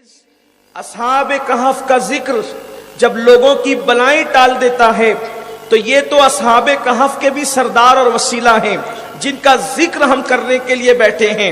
असहाब कहफ का जिक्र जब लोगों की बलाएं टाल देता है तो ये तो असहाब कहफ के भी सरदार और वसीला हैं जिनका जिक्र हम करने के लिए बैठे हैं।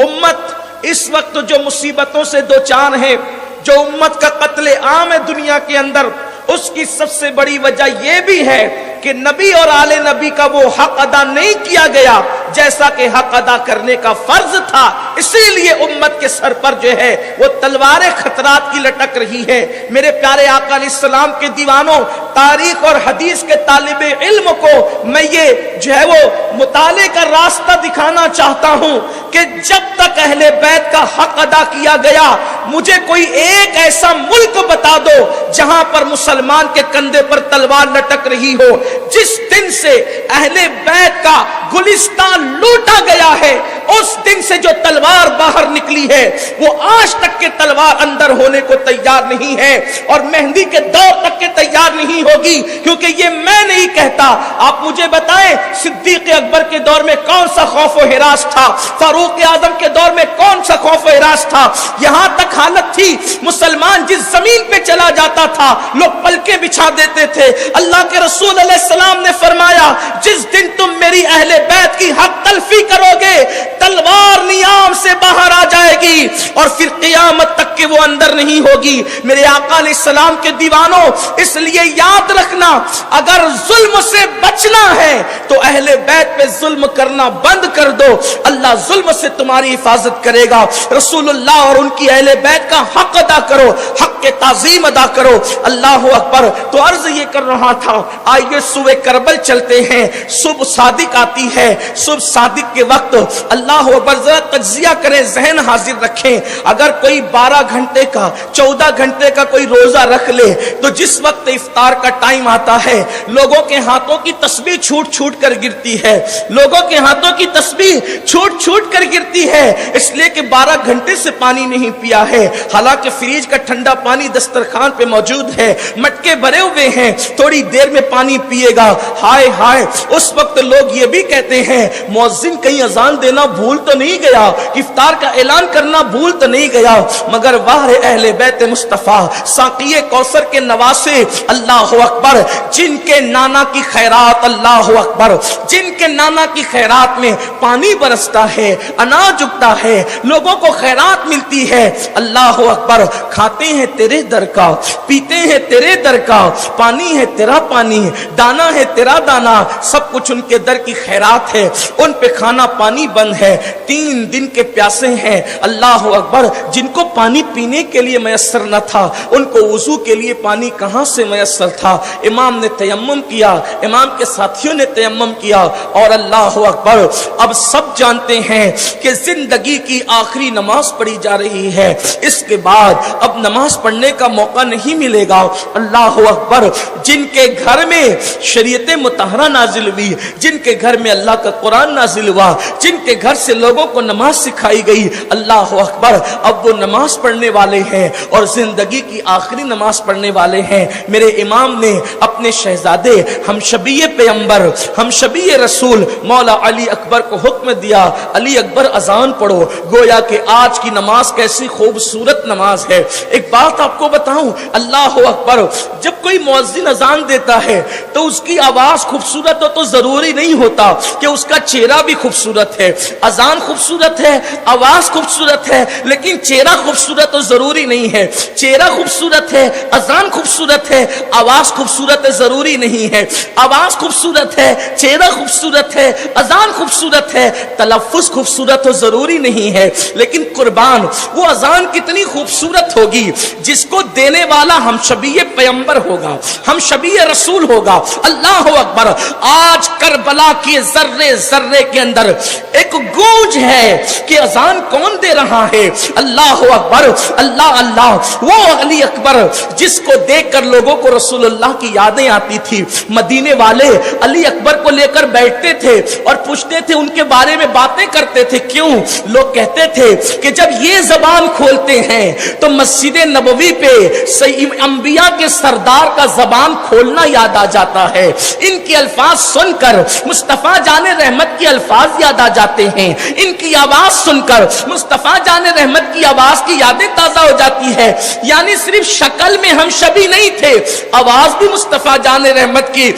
उम्मत इस वक्त जो मुसीबतों से दो चार है, जो उम्मत का कत्ले आम है दुनिया के अंदर, उसकी सबसे बड़ी वजह यह भी है कि नबी और आले नबी का वो हक अदा नहीं किया गया जैसा कि हक अदा करने का फर्ज था। इसीलिए उम्मत के सर पर जो है वो तलवारें खतरात की लटक रही है। मेरे प्यारे आका अलैहिस्सलाम के दीवानों, तारीख और हदीस के तालिबे इल्म को मैं ये जो है वो मुताले का रास्ता दिखाना चाहता हूं कि जब तक अहले बैत का हक अदा किया गया, मुझे कोई एक ऐसा मुल्क बता दो जहां पर मुसलमान के कंधे पर तलवार लटक रही हो। जिस दिन से अहले बैत का गुलिस्तान लूटा गया है, उस दिन से जो तलवार बाहर निकली है वो आज तक के तलवार अंदर होने को तैयार नहीं है और मेहंदी के दौर तक के तैयार नहीं होगी। क्योंकि ये मैं नहीं कहता, आप मुझे बताएं सिद्दीक अकबर के दौर में कौन सा खौफ व हिरास था, फारूक आजम के दौर में कौन सा खौफ व हिरास था। यहां तक हालत थी मुसलमान जिस जमीन पे चला जाता था लोग पलके बिछा देते थे। अल्लाह के रसूल अलैहिस्सलाम ने फरमाया, जिस दिन तुम मेरी अहले बैत की हक तलफी करोगे, तलवार नियाम से बाहर आ जाएगी और फिर क़यामत तक के वो अंदर नहीं होगी। मेरे आका अलैहिस्सलाम के दीवानों, इसलिए याद रखना, अगर जुल्म से बचना है तो अहले बैत पे जुल्म करना बंद कर दो, अल्लाह जुल्म से तुम्हारी हिफाजत करेगा। रसूलुल्लाह और उनकी अहले बैत का हक अदा करो, हक के ताज़ीम अदा करो। अल्लाह अकबर। तो अर्ज ये कर रहा था, आइए सुबह करबल चलते हैं। सुबह सादिक आती है, सुबह सादिक के वक्त अल्लाह अकबर जरा तज्जिया करें, जहन हाजिर रखें। अगर कोई 12 घंटे का 14 घंटे का कोई रोजा रख ले तो जिस वक्त इफ्तार का टाइम आता है लोगों के हाथों की तस्बीह छूट छूट कर गिरती है, लोगों के हाथों की तस्बीह छूट छूट कर गिरती है, इसलिए कि 12 घंटे से पानी नहीं पिया है। हालांकि फ्रिज का ठंडा पानी दस्तरखान पे मौजूद है, मटके भरे हुए हैं, थोड़ी देर में पानी पिएगा। हाय हाय, उस वक्त लोग ये भी कहते हैं मुअज्जिन कहीं अजान देना भूल तो नहीं गया, इफ्तार का ऐलान करना भूल तो नहीं गया। मगर वाह अहले बैत मुस्तफा, साक़िए कौसर के नवासे, अल्लाह अकबर, जिनके नाना की खैरात, अल्लाह अकबर, जिनके नाना की खैरात में पानी बरसता है, अनाज उगता है, लोगों को खैरात मिलती है। अल्लाह अकबर। खाते हैं तेरे दर का, पीते हैं तेरे दर का, पानी है तेरा पानी, दाना है तेरा दाना, सब कुछ उनके दर की खैरात है। उन पे खाना पानी बंद है, 3 दिन के प्यासे हैं। अल्लाह अकबर। जिनको पानी पीने के लिए मयस्सर न था, उनको वुजू के लिए पानी कहां से मयस्सर था। इमाम ने तयम्मुम किया, इमाम के साथियों ने तयम्मुम किया और अल्लाह अकबर। अब सब जानते हैं कि जिंदगी की आखिरी नमाज पढ़ी जा रही है, इसके बाद अब नमाज पढ़ने का मौका नहीं मिलेगा। अल्लाह अकबर। जिनके घर में शरीयत मुतहरा नाजिल हुई, जिनके घर में अल्लाह का कुरान नाजिल हुआ, जिनके घर से लोगों को नमाज सिखाई गई, अल्लाह अकबर, अब वो नमाज पढ़ने वाले हैं और जिंदगी की आखिरी नमाज पढ़ने वाले हैं। मेरे इमाम ने अपने शहजादे हम शबीए पैगंबर, हम शबीए रसूल मौला अली अकबर को हुक्म दिया, अली अकबर अजान पढ़ो। गोया कि आज की नमाज कैसी खूबसूरत नमाज है। एक बात आपको बताऊं, अल्लाह अकबर, जब कोई मुअज्जिन अजान देता है तो उसकी आवाज खूबसूरत हो तो जरूरी नहीं होता कि उसका चेहरा भी खूबसूरत है। अजान खूबसूरत है, आवाज खूबसूरत है, लेकिन चेहरा खूबसूरत तो जरूरी नहीं है। चेहरा खूबसूरत है, अजान खूबसूरत है, आवाज खूबसूरत है, जरूरी नहीं है। आवाज खूबसूरत है, चेहरा खूबसूरत है, अजान खूबसूरत है, तलफ्फुज खूबसूरत हो जरूरी नहीं है। लेकिन कुर्बान वो अजान कितनी खूबसूरत होगी जिसको देने वाला हम शबीए पैगंबर होगा, हम शबीए रसूल होगा। अल्लाह अकबर। आज करबला के जर्रे जर्रे के अंदर एक गूंज है कि अजान कौन दे रहा है। अल्लाह अकबर। अल्लाह अल्लाह। वो अली अकबर जिसको देखकर लोगों को रसूलुल्लाह की यादें आती थी। मदीने वाले अली अकबर को लेकर बैठते थे और पूछते थे, उनके बारे में बातें करते थे। क्यों? लोग कहते थे कि जब ये जबान खोलते हैं तो मस्जिद नबवी पे सही अंबिया کے سردار کا زبان کھولنا یاد آ جاتا ہے، ان کے الفاظ سن کر مصطفیٰ جان رحمت کے الفاظ یاد آ جاتے ہیں، ان کی آواز سن کر مصطفیٰ جان رحمت کی آواز کی یادیں تازہ ہو جاتی ہے۔ یعنی صرف شکل میں ہم شبیہ نہیں تھے، آواز بھی مصطفیٰ جان رحمت کی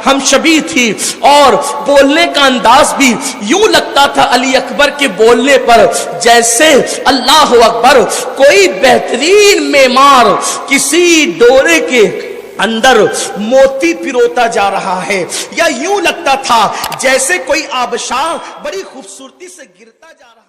ہم شبیہ تھی، اور بولنے کا انداز بھی یوں لگتا تھا علی اکبر کے بولنے پر جیسے اللہ اکبر کوئی بہترین معمار کسی ڈورے کے اندر موتی پروتا جا رہا ہے، یا یوں لگتا تھا جیسے کوئی آبشار بڑی خوبصورتی سے گرتا جا رہا ہے۔